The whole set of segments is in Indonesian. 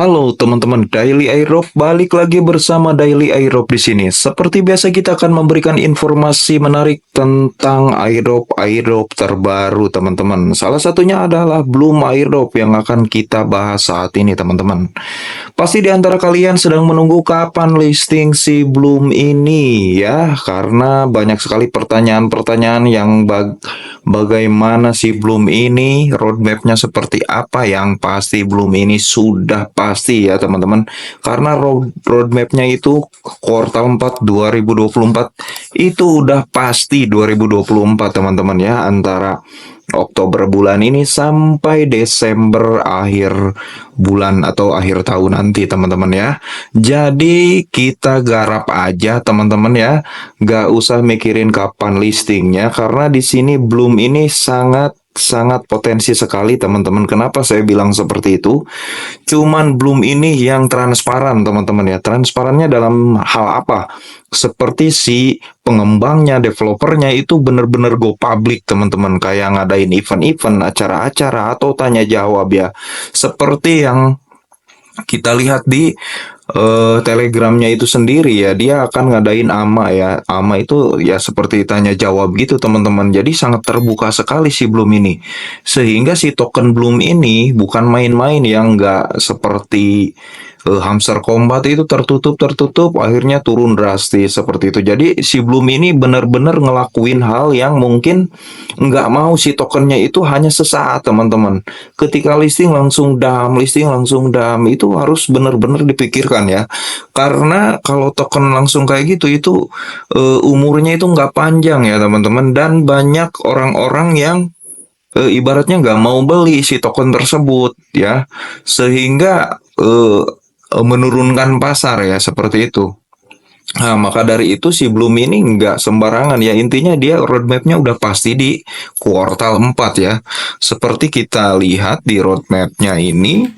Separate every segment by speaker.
Speaker 1: Halo teman-teman, Daily Airdrop balik lagi bersama Daily Airdrop di sini. Seperti biasa kita akan memberikan informasi menarik tentang airdrop terbaru teman-teman. Salah satunya adalah Bloom Airdrop yang akan kita bahas saat ini teman-teman. Pasti di antara kalian sedang menunggu kapan listing si Bloom ini ya, karena banyak sekali pertanyaan-pertanyaan yang bagaimana si Bloom ini, roadmapnya seperti apa. Yang pasti Bloom ini sudah pasti ya teman-teman, karena roadmapnya itu kuartal 4 2024 itu udah pasti 2024 teman-teman ya, antara Oktober bulan ini sampai Desember akhir bulan atau akhir tahun nanti teman-teman ya. Jadi kita garap aja teman-teman ya, nggak usah mikirin kapan listingnya, karena di sini Bloom ini sangat sangat potensi sekali teman-teman. Kenapa saya bilang seperti itu? Cuman Bloom ini yang transparan teman-teman ya. Transparannya dalam hal apa? Seperti si pengembangnya, developernya itu benar-benar go public teman-teman. Kayak ngadain event-event, acara-acara atau tanya jawab ya. Seperti yang kita lihat di Telegramnya itu sendiri ya, dia akan ngadain AMA ya. AMA itu ya seperti tanya jawab gitu teman-teman. Jadi sangat terbuka sekali si Bloom ini. Sehingga si token Bloom ini bukan main-main, yang nggak seperti Hamster Combat itu tertutup akhirnya turun drastis seperti itu. Jadi si Bloom ini benar-benar ngelakuin hal yang mungkin nggak mau si tokennya itu hanya sesaat teman-teman. Ketika listing langsung dam, itu harus benar-benar dipikirkan ya. Karena kalau token langsung kayak gitu itu umurnya itu nggak panjang ya teman-teman, dan banyak orang-orang yang ibaratnya nggak mau beli si token tersebut ya, sehingga menurunkan pasar ya seperti itu. Nah, maka dari itu si Bloom ini nggak sembarangan ya. Intinya dia roadmapnya udah pasti di kuartal 4 ya. Seperti kita lihat di roadmapnya ini,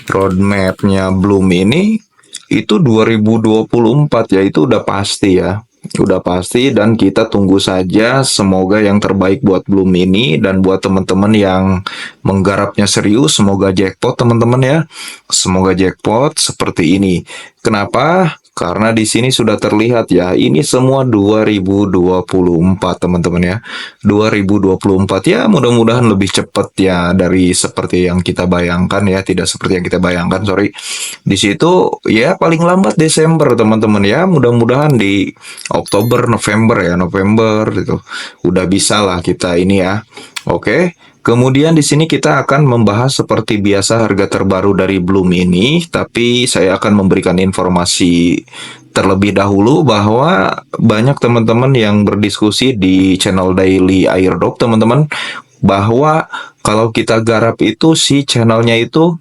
Speaker 1: roadmapnya Bloom ini itu 2024 ya, itu udah pasti ya. Udah pasti, dan kita tunggu saja, semoga yang terbaik buat Bloom ini. Dan buat teman-teman yang menggarapnya serius, semoga jackpot teman-teman ya. Semoga jackpot seperti ini. Kenapa? Karena di sini sudah terlihat ya, ini semua 2024 teman-teman ya. 2024 ya, mudah-mudahan lebih cepat ya dari seperti yang kita bayangkan ya, tidak seperti yang kita bayangkan, sorry. Di situ ya paling lambat Desember teman-teman ya, mudah-mudahan di Oktober, November ya, November itu udah bisa lah kita ini ya. Oke. Kemudian di sini kita akan membahas seperti biasa harga terbaru dari Bloom ini, tapi saya akan memberikan informasi terlebih dahulu bahwa banyak teman-teman yang berdiskusi di channel Daily Airdrop teman-teman, bahwa kalau kita garap itu si channelnya itu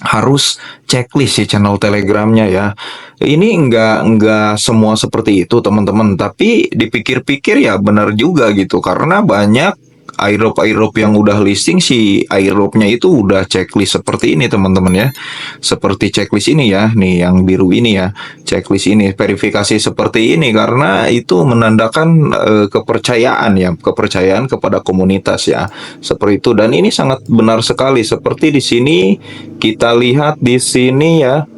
Speaker 1: harus checklist si channel Telegramnya ya. Ini enggak semua seperti itu teman-teman, tapi dipikir-pikir ya benar juga gitu, karena banyak airdrop yang udah listing si airdropnya itu udah checklist seperti ini teman-teman ya. Seperti checklist ini ya, nih yang biru ini ya, checklist ini, verifikasi seperti ini, karena itu menandakan kepercayaan ya, kepercayaan kepada komunitas ya, seperti itu. Dan ini sangat benar sekali, seperti di sini kita lihat di sini ya.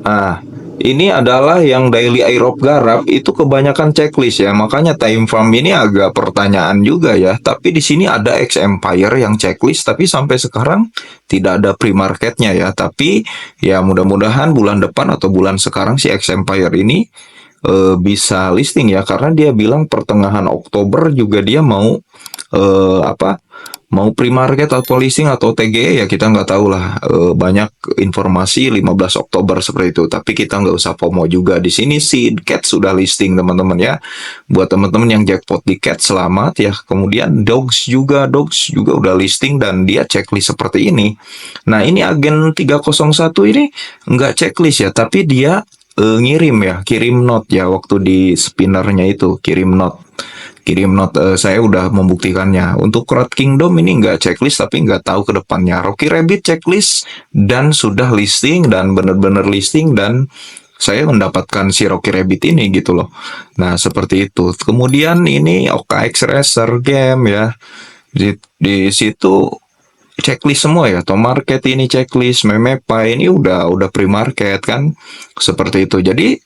Speaker 1: Nah, ini adalah yang Daily Airdrop garap itu kebanyakan checklist ya, makanya time frame ini agak pertanyaan juga ya. Tapi di sini ada X Empire yang checklist, tapi sampai sekarang tidak ada pre-marketnya ya. Tapi ya mudah-mudahan bulan depan atau bulan sekarang si X Empire ini bisa listing ya, karena dia bilang pertengahan Oktober juga dia mau apa, mau pre-market atau listing atau TGE ya, kita nggak tahu lah. Banyak informasi 15 Oktober seperti itu, tapi kita nggak usah FOMO juga. Di sini si Cat sudah listing teman-teman ya. Buat teman-teman yang jackpot di Cat, selamat ya. Kemudian Dogs juga udah listing dan dia checklist seperti ini. Nah, ini agen 301 ini nggak checklist ya, tapi dia ngirim ya, kirim note ya, waktu di spinnernya itu kirim note. Saya udah membuktikannya. Untuk Crowd Kingdom ini nggak checklist, tapi nggak tahu ke depannya. Rocky Rabbit checklist dan sudah listing, dan benar-benar listing, dan saya mendapatkan si Rocky Rabbit ini gitu loh. Nah, seperti itu. Kemudian ini OKX Racer Game ya. Di situ checklist semua ya. Tom Market ini checklist, Memepa ini udah pre-market kan. Seperti itu. Jadi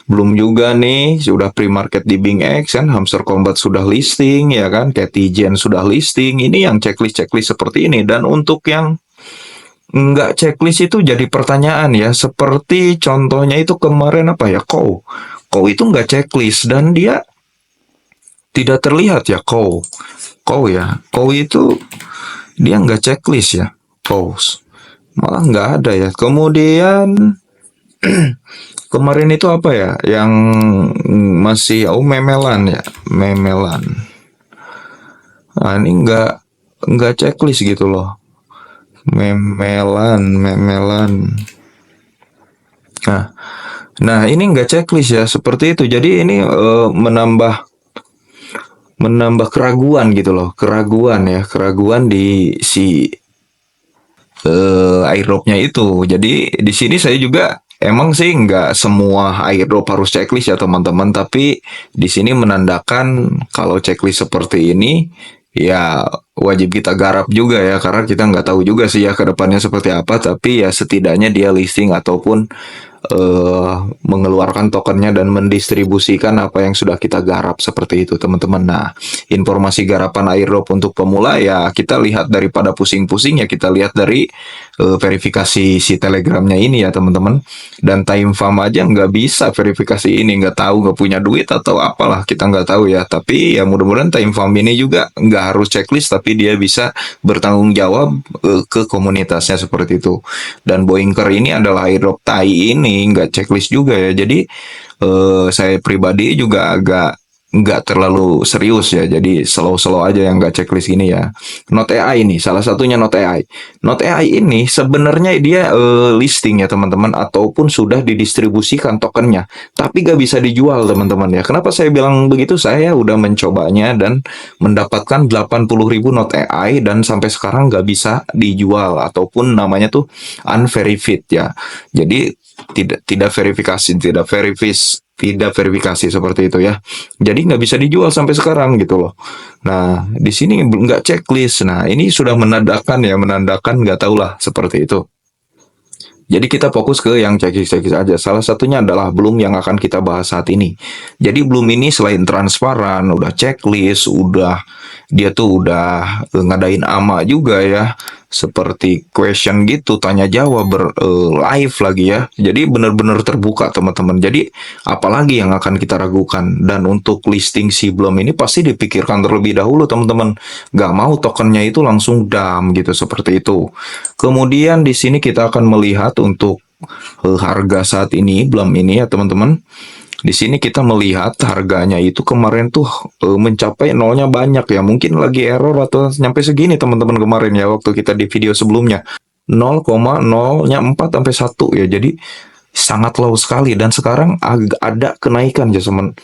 Speaker 1: belum juga nih sudah pre-market di BingX kan, Hamster Combat sudah listing ya kan, Ketigen sudah listing. Ini yang checklist-checklist seperti ini. Dan untuk yang nggak checklist itu jadi pertanyaan ya. Seperti contohnya itu kemarin apa ya, Kow itu nggak checklist dan dia tidak terlihat ya, Kow itu dia nggak checklist ya, Kows malah nggak ada ya. Kemudian kemarin itu apa ya yang masih Memelan ya, Memelan. Nah, ini nggak checklist gitu loh, Memelan. Nah, ini nggak checklist ya, seperti itu. Jadi ini menambah keraguan gitu loh, keraguan di si airdropnya itu. Jadi di sini saya juga emang sih nggak semua airdrop harus checklist ya teman-teman, tapi di sini menandakan kalau checklist seperti ini ya wajib kita garap juga ya, karena kita nggak tahu juga sih ya ke depannya seperti apa, tapi ya setidaknya dia listing ataupun mengeluarkan tokennya dan mendistribusikan apa yang sudah kita garap seperti itu teman-teman. Nah, informasi garapan airdrop untuk pemula ya kita lihat daripada pusing-pusing ya, kita lihat dari verifikasi si telegramnya ini ya teman-teman. Dan time farm aja nggak bisa verifikasi ini, nggak tahu, nggak punya duit atau apalah, kita nggak tahu ya. Tapi ya mudah-mudahan time farm ini juga nggak harus checklist, tapi dia bisa bertanggung jawab ke komunitasnya seperti itu. Dan Boinker ini adalah airdrop Tai ini nggak checklist juga ya. Jadi saya pribadi juga agak nggak terlalu serius ya. Jadi slow-slow aja yang nggak checklist ini ya. Note AI ini salah satunya Note AI. Note AI ini sebenarnya dia listing ya teman-teman, ataupun sudah didistribusikan tokennya, tapi nggak bisa dijual teman-teman ya. Kenapa saya bilang begitu? Saya udah mencobanya dan mendapatkan 80.000 Note AI dan sampai sekarang nggak bisa dijual, ataupun namanya tuh unverified ya. Jadi tidak verifikasi seperti itu ya. Jadi nggak bisa dijual sampai sekarang gitu loh. Nah, di sini nggak checklist. Nah, ini sudah menandakan nggak tahulah seperti itu. Jadi kita fokus ke yang checklist aja. Salah satunya adalah Bloom yang akan kita bahas saat ini. Jadi Bloom ini selain transparan, udah checklist, dia tuh udah ngadain AMA juga ya. Seperti question gitu, tanya jawab live lagi ya. Jadi benar-benar terbuka teman-teman. Jadi apalagi yang akan kita ragukan. Dan untuk listing si Bloom ini pasti dipikirkan terlebih dahulu teman-teman. Gak mau tokennya itu langsung dump gitu, seperti itu. Kemudian di sini kita akan melihat untuk harga saat ini, Bloom ini ya teman-teman. Di sini kita melihat harganya itu kemarin tuh mencapai nolnya banyak ya. Mungkin lagi error atau nyampe segini teman-teman kemarin ya, waktu kita di video sebelumnya. 0,0-nya 4 sampai 1 ya. Jadi sangat low sekali, dan sekarang ada kenaikan ya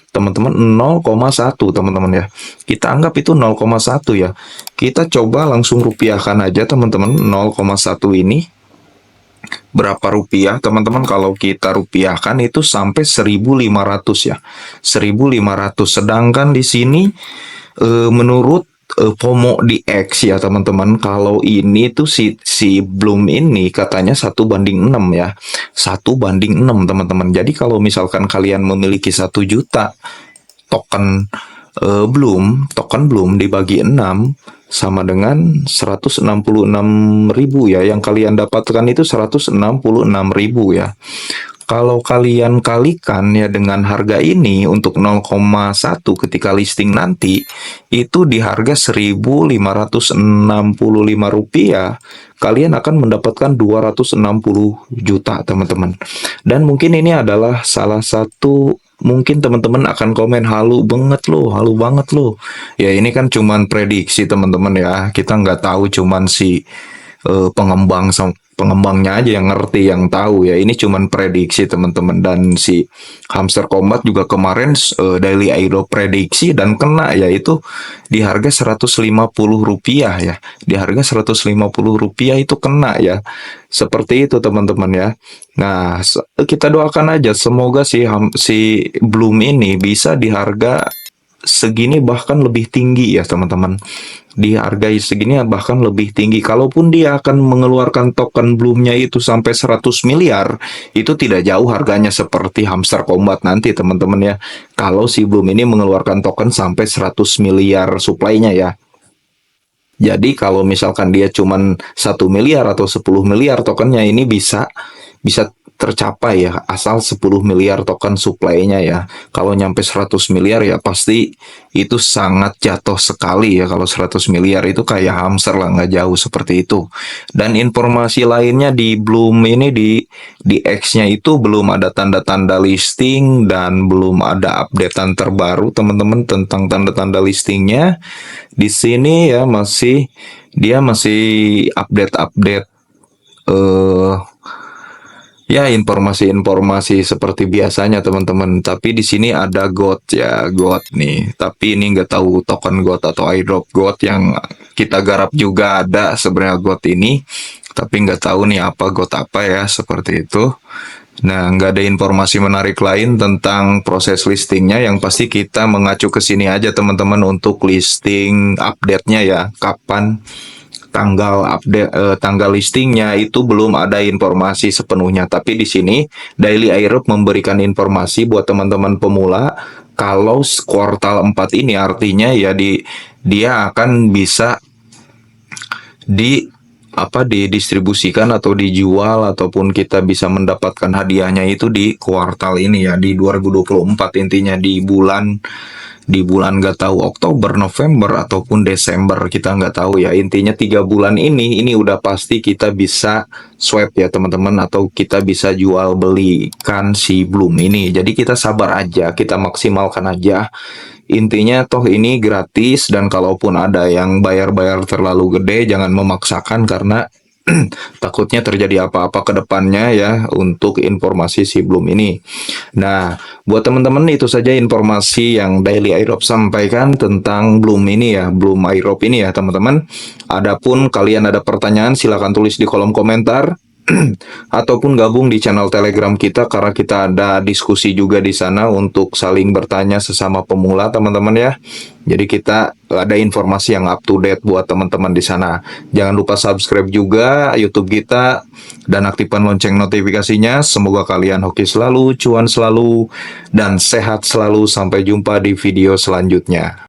Speaker 1: teman-teman, 0,1 teman-teman ya. Kita anggap itu 0,1 ya. Kita coba langsung rupiahkan aja teman-teman 0,1 ini. Berapa rupiah teman-teman kalau kita rupiahkan itu sampai 1.500 ya. 1.500. Sedangkan di sini menurut FOMO di X ya teman-teman, kalau ini tuh si Bloom ini katanya 1:6 ya. 1:6 teman-teman. Jadi kalau misalkan kalian memiliki 1 juta token token Bloom dibagi 6 sama dengan 166.000 ya. Yang kalian dapatkan itu 166.000 ya. Kalau kalian kalikan ya dengan harga ini untuk 0,1 ketika listing nanti, itu di harga 1.565 rupiah, kalian akan mendapatkan 260 juta teman-teman. Dan mungkin ini adalah salah satu, mungkin teman-teman akan komen halu banget loh. Ya ini kan cuman prediksi teman-teman ya. Kita nggak tahu, cuman si pengembangnya aja yang ngerti, yang tahu ya. Ini cuman prediksi teman-teman. Dan si Hamster Combat juga kemarin daily airdrop prediksi dan kena, yaitu di harga 150 rupiah ya. Di harga 150 rupiah itu kena ya. Seperti itu teman-teman ya. Nah, kita doakan aja semoga si Bloom ini bisa di harga segini bahkan lebih tinggi ya teman-teman. dihargai segini bahkan lebih tinggi. Kalaupun dia akan mengeluarkan token Bloom-nya itu sampai 100 miliar, itu tidak jauh harganya seperti Hamster Combat nanti teman-teman ya. Kalau si Bloom ini mengeluarkan token sampai 100 miliar supply-nya ya. Jadi kalau misalkan dia cuman 1 miliar atau 10 miliar tokennya, ini bisa bisa tercapai ya, asal 10 miliar token supply-nya ya. Kalau nyampe 100 miliar ya pasti itu sangat jatuh sekali ya. Kalau 100 miliar itu kayak hamster lah, nggak jauh seperti itu. Dan informasi lainnya di Bloom ini, di X-nya itu belum ada tanda-tanda listing dan belum ada updatean terbaru teman-teman tentang tanda-tanda listingnya. Di sini ya dia masih update-update eh ya informasi-informasi seperti biasanya teman-teman. Tapi di sini ada GOT ya, GOT nih. Tapi ini nggak tahu token GOT atau airdrop GOT yang kita garap juga ada sebenarnya GOT ini. Tapi nggak tahu nih apa GOT apa ya, seperti itu. Nah, nggak ada informasi menarik lain tentang proses listingnya. Yang pasti kita mengacu ke sini aja teman-teman untuk listing update-nya ya. Kapan tanggal listingnya itu belum ada informasi sepenuhnya. Tapi di sini Daily Airdrop memberikan informasi buat teman-teman pemula kalau kuartal 4 ini artinya ya dia akan bisa didistribusikan atau dijual ataupun kita bisa mendapatkan hadiahnya itu di kuartal ini ya, di 2024 intinya di bulan nggak tahu Oktober, November ataupun Desember, kita nggak tahu ya. Intinya 3 bulan ini udah pasti kita bisa swap ya teman-teman, atau kita bisa jual belikan si Bloom ini. Jadi kita sabar aja, kita maksimalkan aja. Intinya toh ini gratis, dan kalaupun ada yang bayar-bayar terlalu gede jangan memaksakan karena takutnya terjadi apa-apa ke depannya ya untuk informasi si Bloom ini. Nah, buat teman-teman itu saja informasi yang Daily Airdrop sampaikan tentang Bloom ini ya, Bloom Airdrop ini ya teman-teman. Adapun kalian ada pertanyaan silahkan tulis di kolom komentar ataupun gabung di channel Telegram kita, karena kita ada diskusi juga di sana untuk saling bertanya sesama pemula teman-teman ya. Jadi kita ada informasi yang up to date buat teman-teman di sana. Jangan lupa subscribe juga YouTube kita dan aktifkan lonceng notifikasinya. Semoga kalian hoki selalu, cuan selalu, dan sehat selalu. Sampai jumpa di video selanjutnya.